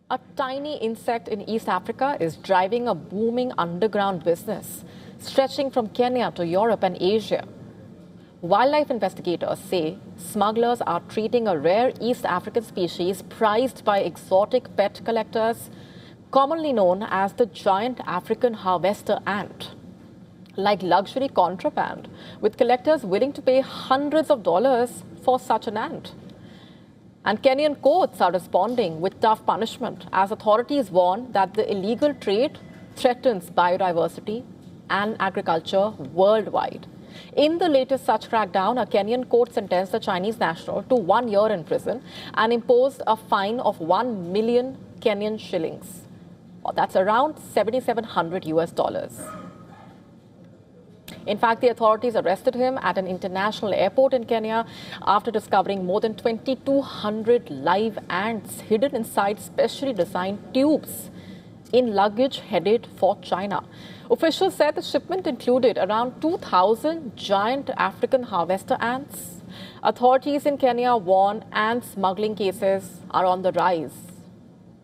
A tiny insect in East Africa is driving a booming underground business, stretching from Kenya to Europe and Asia. Wildlife investigators say smugglers are treating a rare East African species prized by exotic pet collectors, commonly known as the giant African harvester ant, like luxury contraband, with collectors willing to pay hundreds of dollars for such an ant. And Kenyan courts are responding with tough punishment as authorities warn that the illegal trade threatens biodiversity and agriculture worldwide. In the latest such crackdown, a Kenyan court sentenced the Chinese national to 1 year in prison and imposed a fine of 1 million Kenyan shillings. That's around 7,700 US dollars. In fact, the authorities arrested him at an international airport in Kenya after discovering more than 2,200 live ants hidden inside specially designed tubes in luggage headed for China. Officials said the shipment included around 2,000 giant African harvester ants. Authorities in Kenya warn ant smuggling cases are on the rise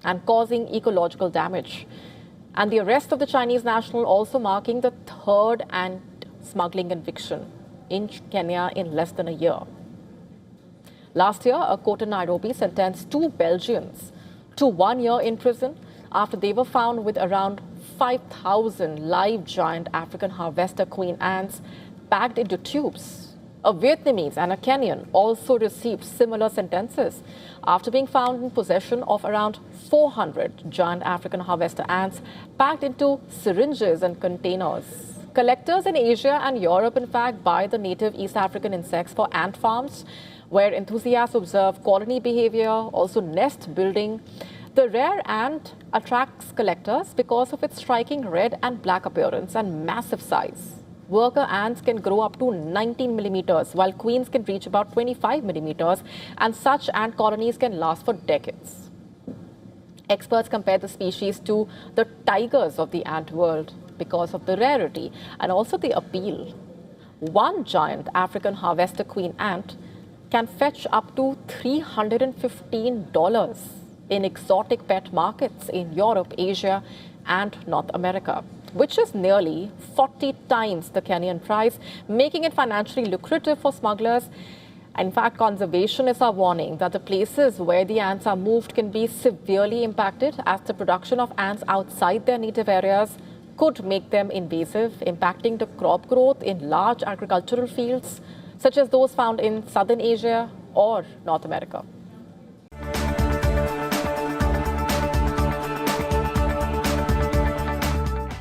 and causing ecological damage. And the arrest of the Chinese national also marking the third ant smuggling conviction in Kenya in less than a year. Last year, a court in Nairobi sentenced 2 Belgians to 1 year in prison after they were found with around 5,000 live giant African harvester queen ants packed into tubes. A Vietnamese and a Kenyan also received similar sentences after being found in possession of around 400 giant African harvester ants packed into syringes and containers. Collectors in Asia and Europe, in fact, buy the native East African insects for ant farms, where enthusiasts observe colony behavior, also nest building. The rare ant attracts collectors because of its striking red and black appearance and massive size. Worker ants can grow up to 19 millimeters, while queens can reach about 25 millimeters, and such ant colonies can last for decades. Experts compare the species to the tigers of the ant world because of the rarity and also the appeal. One giant African harvester queen ant can fetch up to $315 in exotic pet markets in Europe, Asia, and North America, which is nearly 40 times the Kenyan price, making it financially lucrative for smugglers. In fact, conservationists are warning that the places where the ants are moved can be severely impacted, as the production of ants outside their native areas could make them invasive, impacting the crop growth in large agricultural fields, such as those found in Southern Asia or North America.